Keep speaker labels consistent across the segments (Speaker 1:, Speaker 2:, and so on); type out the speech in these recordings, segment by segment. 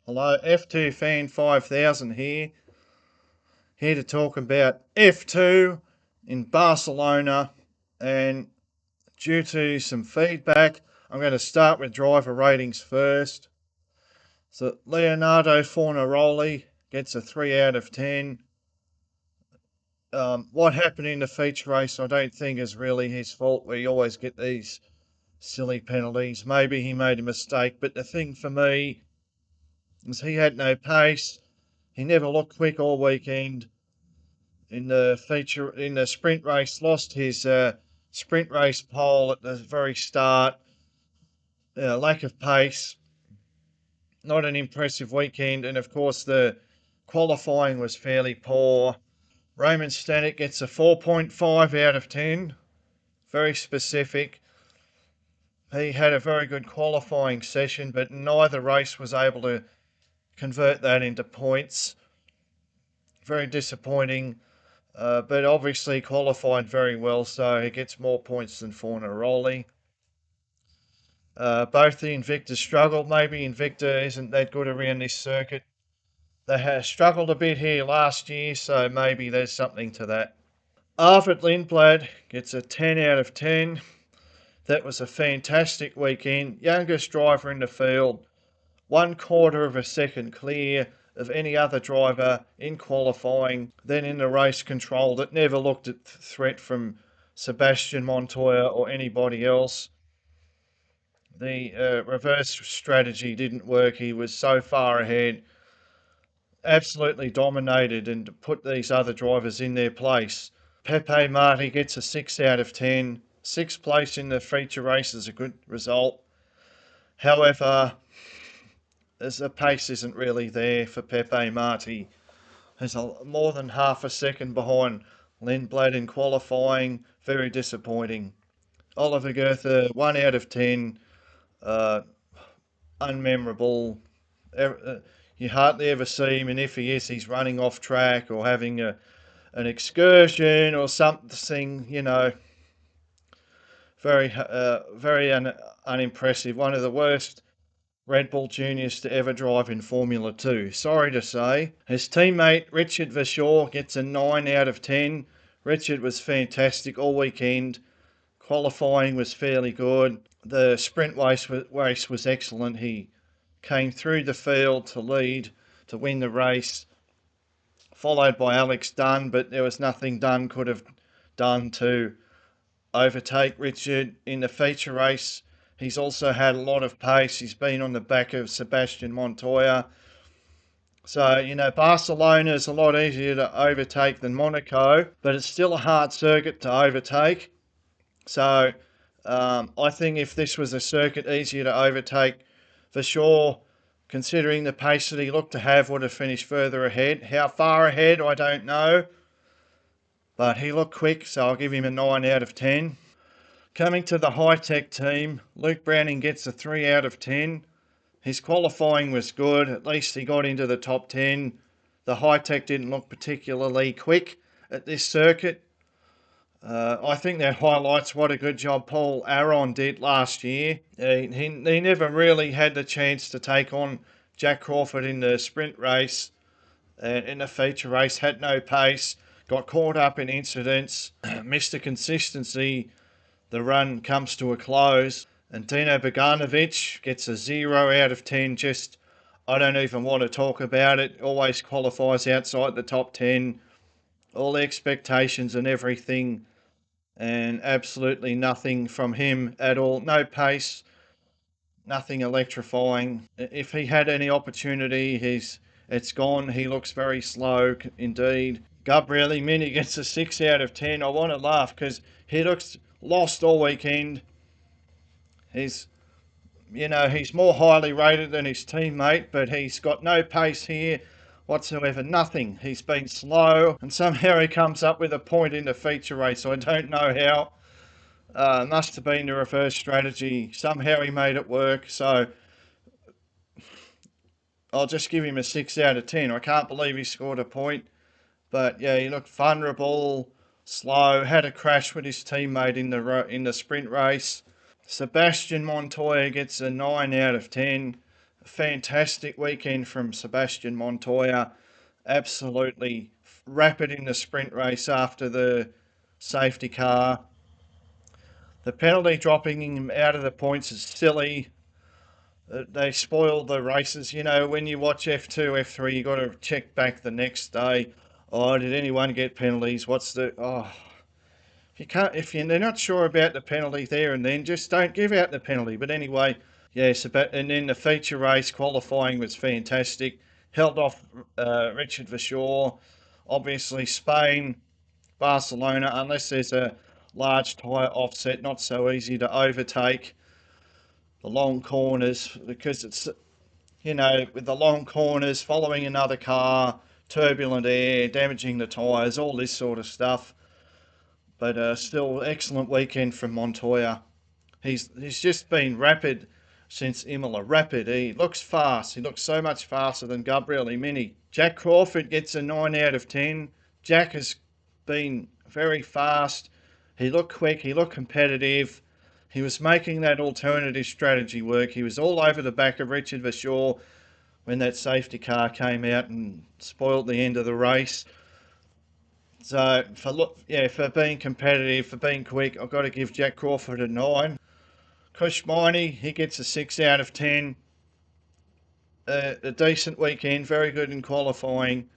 Speaker 1: Hello, F2 Fan 5000 here. Here to talk about F2 in Barcelona. And due to some feedback, I'm going to start with driver ratings first. So Leonardo Fornaroli gets a 3 out of 10. What happened in the feature race, I don't think is really his fault. We always get these silly penalties. Maybe he made a mistake, but the thing for me is he had no pace. He never looked quick all weekend. In the sprint race, lost his sprint race pole at the very start. Lack of pace, not an impressive weekend, and of course the qualifying was fairly poor. Roman Stanek gets a 4.5 out of 10, very specific. He had a very good qualifying session, but neither race was able to convert that into points. Very disappointing. But obviously qualified very well, so he gets more points than Fornaroli. Both the Invicta struggled. Maybe Invicta isn't that good around this circuit. They have struggled a bit here last year, so maybe there's something to that. Arvid Lindblad gets a 10 out of 10. That was a fantastic weekend. Youngest driver in the field, 1/4 of a second clear of any other driver in qualifying. Then in the race control, it never looked at threat from Sebastian Montoya or anybody else. The reverse strategy didn't work. He was so far ahead, absolutely dominated and put these other drivers in their place. Pepe Marti gets a 6 out of 10. Sixth place in the feature race is a good result. However, as the pace isn't really there for Pepe Marti. He's more than half a second behind Lindblad in qualifying. Very disappointing. Oliver Goethe, 1 out of 10. Uh, Unmemorable. You hardly ever see him, and if he is, he's running off track or having an excursion or something, very unimpressive. One of the worst Red Bull juniors to ever drive in Formula 2. Sorry to say. His teammate Richard Verschoor gets a 9 out of 10. Richard was fantastic all weekend. Qualifying was fairly good. The sprint race was excellent. He came through the field to lead, to win the race, followed by Alex Dunn, but there was nothing Dunn could have done to overtake Richard in the feature race. He's also had a lot of pace. He's been on the back of Sebastian Montoya. So, Barcelona is a lot easier to overtake than Monaco, but it's still a hard circuit to overtake. So, I think if this was a circuit easier to overtake, for sure, considering the pace that he looked to have, would have finished further ahead. How far ahead, I don't know. But he looked quick, so I'll give him a 9 out of 10. Coming to the high-tech team, Luke Browning gets a 3 out of 10. His qualifying was good. At least he got into the top 10. The high-tech didn't look particularly quick at this circuit. I think that highlights what a good job Paul Aron did last year. He never really had the chance to take on Jack Crawford in the sprint race. In the feature race, had no pace, got caught up in incidents, missed the consistency. The run comes to a close, and Dino Bogdanovic gets a 0 out of 10. Just, I don't even want to talk about it. Always qualifies outside the top 10. All the expectations and everything, and absolutely nothing from him at all. No pace, nothing electrifying. If he had any opportunity, it's gone. He looks very slow indeed. Gabriele Mini gets a 6 out of 10. I want to laugh because he looks lost all weekend. He's more highly rated than his teammate, but he's got no pace here whatsoever. Nothing. He's been slow, and somehow he comes up with a point in the feature race. I don't know how. Must have been the reverse strategy. Somehow he made it work. So I'll just give him a 6 out of 10. I can't believe he scored a point. But yeah, he looked vulnerable, slow, had a crash with his teammate in the sprint race. Sebastian Montoya gets a 9 out of 10. fantastic weekend from Sebastian Montoya. Absolutely rapid in the sprint race after the safety car. The penalty dropping him out of the points is silly. They spoil the races. You know, when you watch F2, F3, you got to check back the next day. Oh, did anyone get penalties? What's the if you can't if they're not sure about the penalty there and then, just don't give out the penalty. But anyway, yes, and then the feature race qualifying was fantastic. Held off Richard Verschoor. Obviously, Spain, Barcelona, unless there's a large tyre offset, not so easy to overtake the long corners because it's, you know, with the long corners, following another car, turbulent air, damaging the tyres, all this sort of stuff. But still, excellent weekend from Montoya. He's just been rapid since Imola. Rapid. He looks fast. He looks so much faster than Gabriel Mini. Jack Crawford gets a 9 out of 10. Jack has been very fast. He looked quick. He looked competitive. He was making that alternative strategy work. He was all over the back of Richard Verschoor when that safety car came out and spoilt the end of the race. So for being competitive, for being quick, I've got to give Jack Crawford a 9. Kushmini, he gets a 6 out of 10. A decent weekend, very good in qualifying.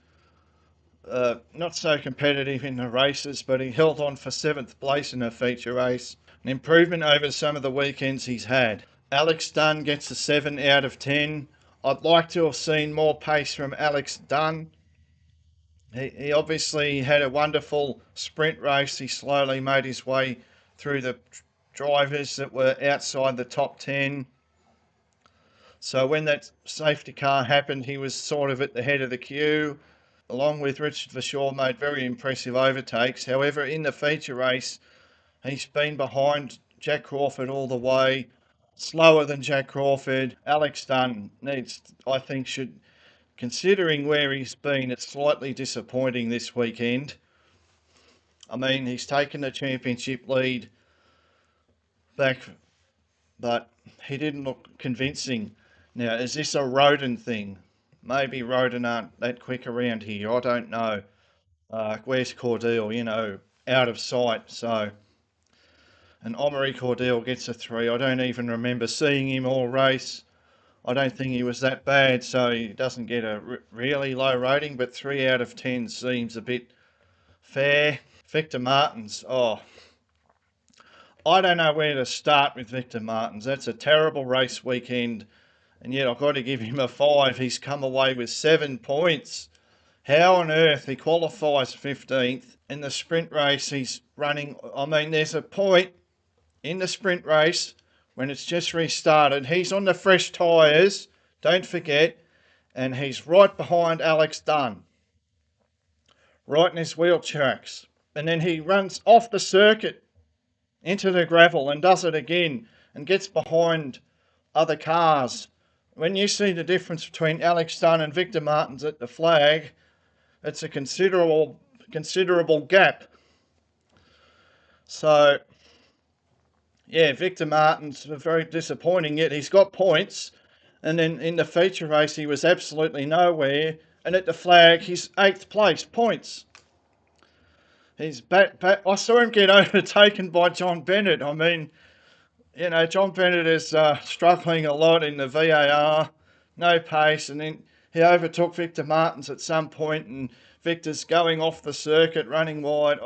Speaker 1: Not so competitive in the races, but he held on for 7th place in a feature race. An improvement over some of the weekends he's had. Alex Dunn gets a 7 out of 10. I'd like to have seen more pace from Alex Dunn. He obviously had a wonderful sprint race. He slowly made his way through the drivers that were outside the top 10. So when that safety car happened, he was sort of at the head of the queue. Along with Richard Verschoor, made very impressive overtakes. However, in the feature race, he's been behind Jack Crawford all the way. Slower than Jack Crawford. Alex Dunn I think, considering where he's been, it's slightly disappointing this weekend. I mean, he's taken the championship lead back, but he didn't look convincing. Now, is this a Roden thing? Maybe Roden aren't that quick around here. I don't know. Where's Cordell? You know, out of sight. So, and Omri Cordell gets a 3. I don't even remember seeing him all race. I don't think he was that bad, so he doesn't get a really low rating, but 3 out of 10 seems a bit fair. Victor Martins, I don't know where to start with Victor Martins. That's a terrible race weekend, and yet I've got to give him a 5. He's come away with 7 points. How on earth he qualifies 15th in the sprint race? He's running. I mean, there's a point in the sprint race when it's just restarted. He's on the fresh tyres, don't forget, and he's right behind Alex Dunn, right in his wheel tracks. And then he runs off the circuit into the gravel and does it again and gets behind other cars. When you see the difference between Alex Dunn and Victor Martins at the flag, it's a considerable gap. So, yeah, Victor Martins was very disappointing, yet he's got points. And then in the feature race, he was absolutely nowhere. And at the flag, he's 8th place, points. He's back. I saw him get overtaken by John Bennett. I mean, you know, John Bennett is struggling a lot in the VAR, no pace, and then he overtook Victor Martins at some point, and Victor's going off the circuit, running wide.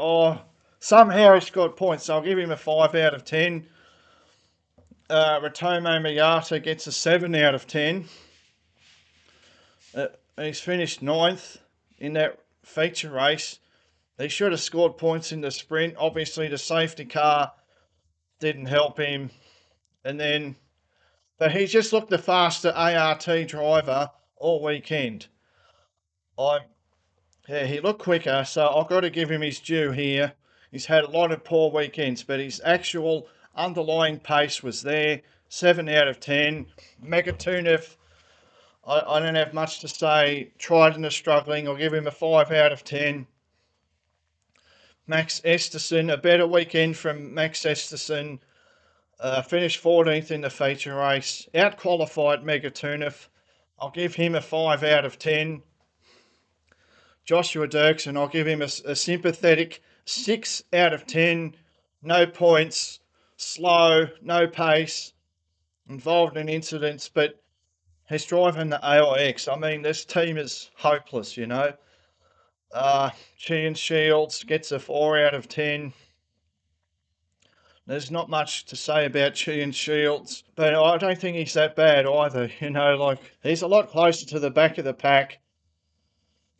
Speaker 1: Somehow he scored points, so I'll give him a 5 out of 10. Ratomo Miyata gets a 7 out of 10. He's finished 9th in that feature race. He should have scored points in the sprint. Obviously, the safety car didn't help him. But he just looked the faster ART driver all weekend. He looked quicker, so I've got to give him his due here. He's had a lot of poor weekends, but his actual underlying pace was there. 7 out of 10. Megatunev, I don't have much to say. Trident is struggling. I'll give him a 5 out of 10. Max Esterson, a better weekend from Max Esterson. Finished 14th in the feature race. Out-qualified Megatunev. I'll give him a 5 out of 10. Joshua Dirksen, I'll give him a sympathetic 6 out of 10. No points, slow, no pace, involved in incidents, but he's driving the AIX. I mean, this team is hopeless, you know. Sheehan Shields gets a 4 out of 10. There's not much to say about Sheehan Shields, but I don't think he's that bad either. You know, like, he's a lot closer to the back of the pack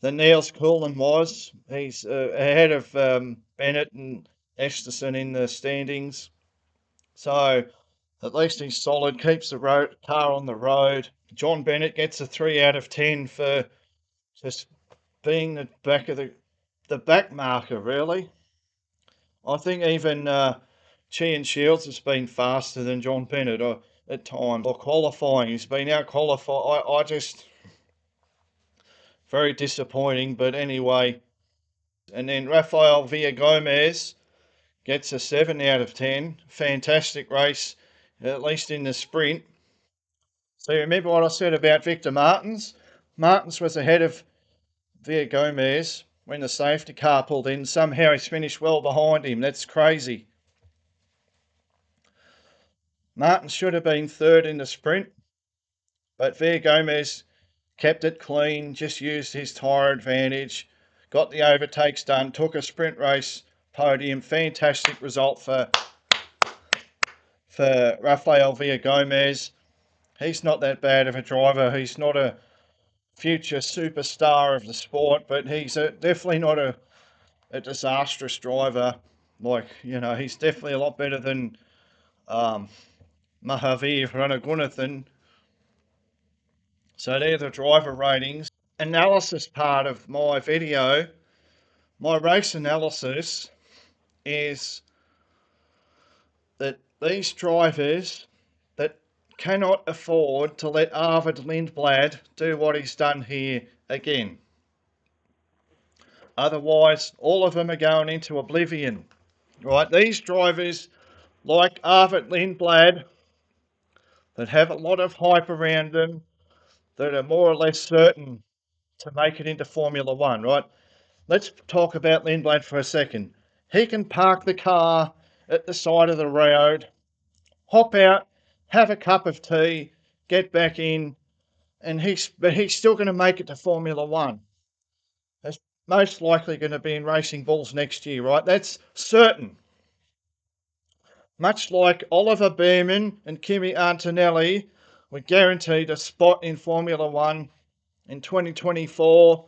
Speaker 1: than Niels Coulin was. He's ahead of Bennett and Esterson in the standings. So at least he's solid, keeps the car on the road. John Bennett gets a 3 out of 10 for just being the back of the back marker, really. I think even Sheehan Shields has been faster than John Bennett at times, or qualifying. He's been out qualified. I just, very disappointing, but anyway. And then Rafael Villagomez gets a 7 out of 10. Fantastic race, at least in the sprint. So you remember what I said about Victor Martins? Martins was ahead of Villagomez when the safety car pulled in. Somehow he's finished well behind him. That's crazy. Martins should have been third in the sprint, but Villagomez kept it clean, just used his tyre advantage, got the overtakes done, took a sprint race podium. Fantastic result for Rafael Villagomez. He's not that bad of a driver. He's not a future superstar of the sport, but he's definitely not a disastrous driver. Like, you know, he's definitely a lot better than Mahavir Ranagundrathan. So they're the driver ratings. Analysis part of my video. My race analysis is that these drivers that cannot afford to let Arvid Lindblad do what he's done here again. Otherwise, all of them are going into oblivion. Right? These drivers, like Arvid Lindblad, that have a lot of hype around them, that are more or less certain to make it into Formula One, right? Let's talk about Lindblad for a second. He can park the car at the side of the road, hop out, have a cup of tea, get back in, and he's still going to make it to Formula One. That's most likely going to be in Racing Bulls next year, right? That's certain. Much like Oliver Bearman and Kimi Antonelli were guaranteed a spot in Formula One in 2024,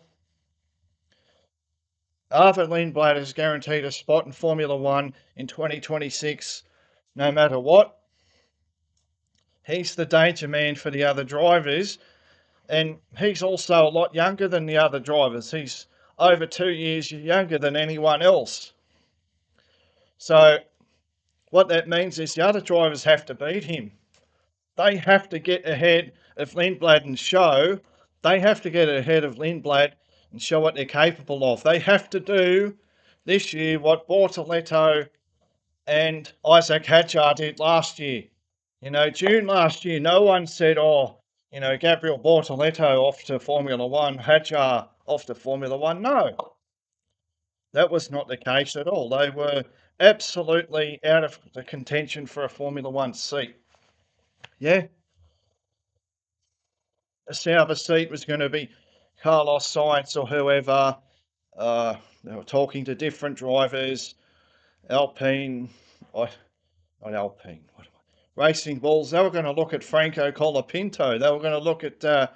Speaker 1: Arvid Lindblad is guaranteed a spot in Formula One in 2026, no matter what. He's the danger man for the other drivers, and he's also a lot younger than the other drivers. He's over 2 years younger than anyone else. So what that means is the other drivers have to beat him. They have to get ahead of Lindblad and show. They have to get ahead of Lindblad and show what they're capable of. They have to do this year what Bortoleto and Isaac Hadjar did last year. You know, June last year, no one said, oh, you know, Gabriel Bortoleto off to Formula One, Hadjar off to Formula One. No, that was not the case at all. They were absolutely out of the contention for a Formula One seat. Yeah. A Sauber seat was going to be Carlos Sainz or whoever. They were talking to different drivers. Alpine, not Alpine, Racing Bulls. They were going to look at Franco Colapinto. They were going to look at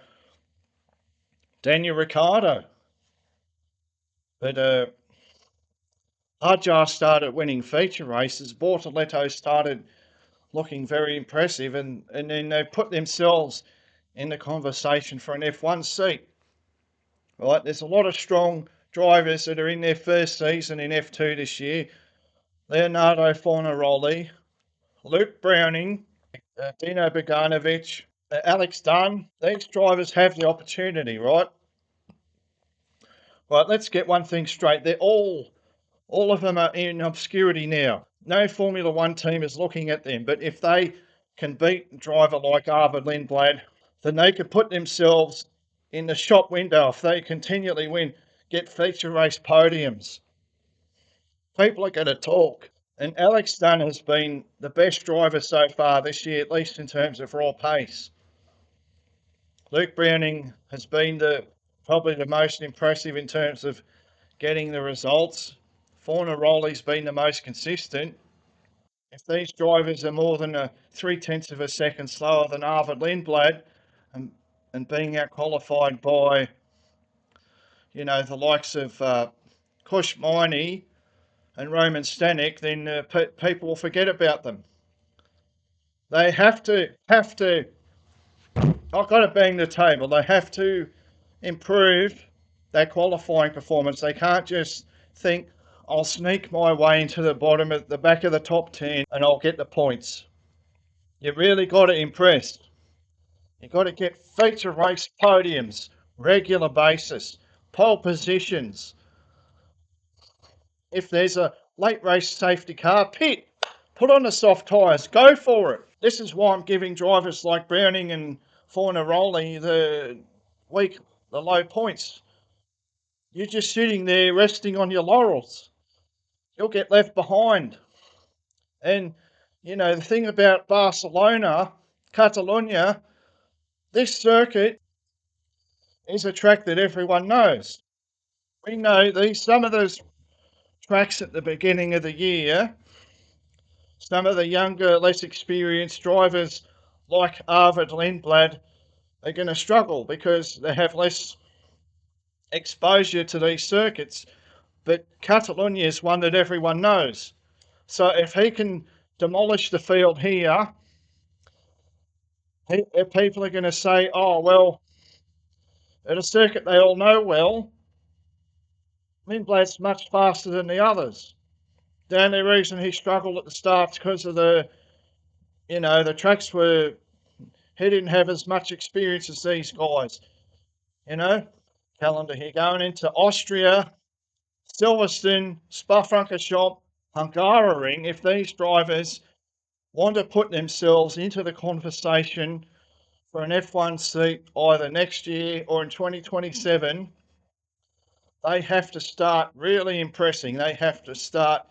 Speaker 1: Daniel Ricciardo. But Hadjar started winning feature races. Bortoleto started looking very impressive, and then they put themselves in the conversation for an F1 seat. Right, there's a lot of strong drivers that are in their first season in F2 this year. Leonardo Fornaroli, Luke Browning, Dino Bogdanovic, Alex Dunn. These drivers have the opportunity, right? Right, let's get one thing straight. They're all of them are in obscurity now. No Formula One team is looking at them, but if they can beat a driver like Arvid Lindblad, then they could put themselves in the shop window if they continually win, get feature race podiums. People are going to talk. And Alex Dunn has been the best driver so far this year, at least in terms of raw pace. Luke Browning has been probably the most impressive in terms of getting the results. Fornaroli's been the most consistent. If these drivers are more than 3/10 of a second slower than Arvid Lindblad and, and being out qualified by, the likes of Kush Miney and Roman Stanek, then people will forget about them. They have to, I've got to bang the table, they have to improve their qualifying performance. They can't just think, I'll sneak my way into the bottom at the back of the top 10 and I'll get the points. You really got to impress. You've got to get feature race podiums, regular basis, pole positions. If there's a late race safety car, pit, put on the soft tyres, go for it. This is why I'm giving drivers like Browning and Fornaroli the low points. You're just sitting there resting on your laurels. You'll get left behind. And, the thing about Barcelona, Catalonia, this circuit is a track that everyone knows. We know some of those tracks at the beginning of the year, some of the younger, less experienced drivers like Arvid Lindblad are going to struggle because they have less exposure to these circuits. But Catalonia is one that everyone knows. So if he can demolish the field here, people are going to say, oh, well, at a circuit they all know well, Lindblad's much faster than the others. The only reason he struggled at the start is because of the tracks were, he didn't have as much experience as these guys. Calendar here going into Austria, Silverstone, Spa-Francorchamps, Hungaroring. If these drivers want to put themselves into the conversation for an F1 seat either next year or in 2027, they have to start really impressing. They have to start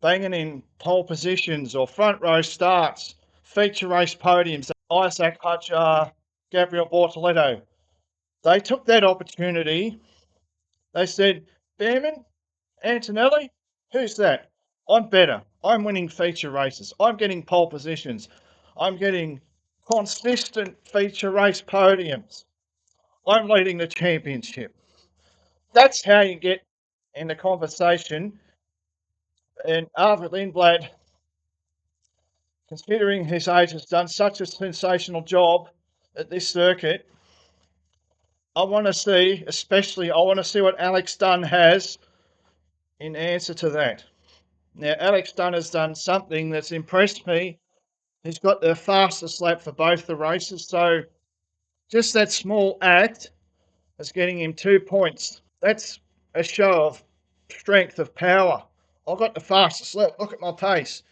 Speaker 1: banging in pole positions or front row starts, feature race podiums. Isaac Hutcher, Gabriel Bortoletto, they took that opportunity. They said, Behrman, Antonelli, who's that? I'm better. I'm winning feature races. I'm getting pole positions. I'm getting consistent feature race podiums. I'm leading the championship. That's how you get in the conversation. And Arvid Lindblad, considering his age, has done such a sensational job at this circuit. I want to see what Alex Dunn has in answer to that. Now, Alex Dunn has done something that's impressed me. He's got the fastest lap for both the races, so just that small act is getting him 2 points. That's a show of strength, of power. I've got the fastest lap. Look at my pace.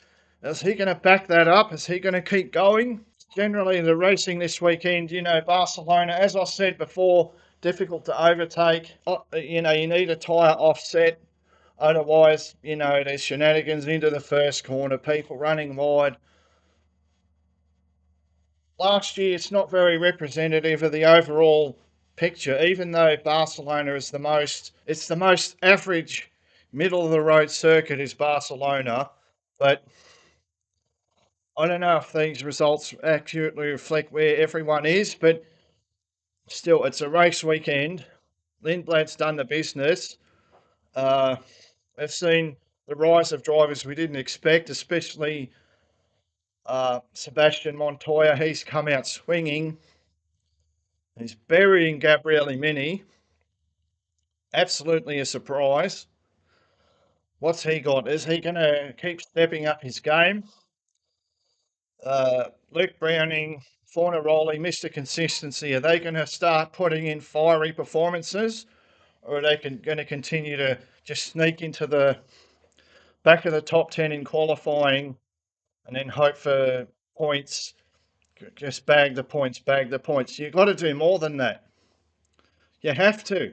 Speaker 1: Is he going to back that up? Is he going to keep going? Generally, the racing this weekend, Barcelona, as I said before, difficult to overtake. You need a tyre offset. Otherwise, there's shenanigans into the first corner, people running wide. Last year, it's not very representative of the overall picture, even though Barcelona is the most average, middle of the road circuit is Barcelona. But I don't know if these results accurately reflect where everyone is, but still, it's a race weekend. Lindblad's done the business. We've seen the rise of drivers we didn't expect, especially Sebastian Montoya. He's come out swinging. He's burying Gabriele Mini. Absolutely a surprise. What's he got? Is he going to keep stepping up his game? Luke Browning, Fornaroli, Mr. Consistency, are they going to start putting in fiery performances? Or are they going to continue to just sneak into the back of the top 10 in qualifying and then hope for points Just bag the points, bag the points. You've got to do more than that. You have to.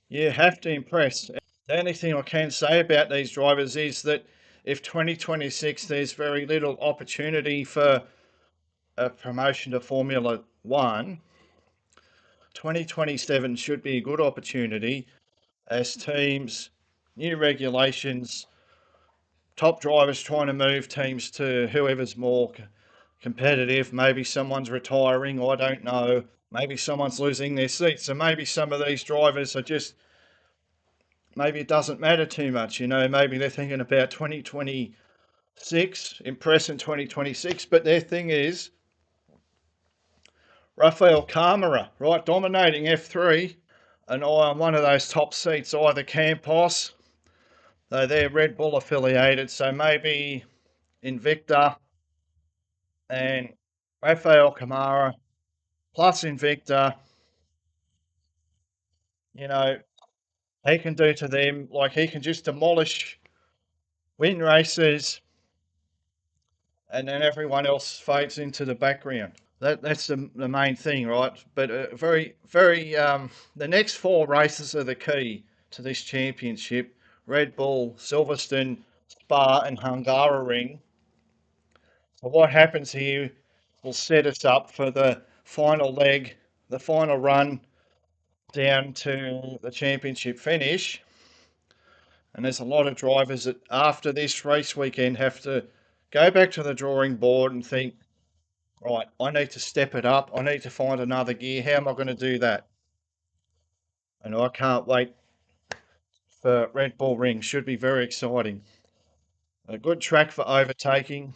Speaker 1: You have to impress. The only thing I can say about these drivers is that if 2026 there's very little opportunity for a promotion to Formula One, 2027 should be a good opportunity as teams, new regulations, top drivers trying to move teams to whoever's more competitive. Maybe someone's retiring, I don't know. Maybe someone's losing their seat. So maybe some of these drivers are just, maybe it doesn't matter too much, maybe they're thinking about 2026, impress in 2026, but their thing is Rafael Camara, right, dominating F3, and I on one of those top seats, either Campos, though they're Red Bull affiliated, so maybe Invicta and Rafael Camara plus Invicta, you know, he can do to them, like he can just demolish, win races, and then everyone else fades into the background. That's the main thing, right? But the next four races are the key to this championship: Red Bull, Silverstone, Spa, and Hungaroring. So what happens here will set us up for the final leg, the final run down to the championship finish. And there's a lot of drivers that after this race weekend have to go back to the drawing board and think, right, I need to step it up. I need to find another gear. How am I going to do that? And I can't wait for Red Bull Ring. Should be very exciting. A good track for overtaking.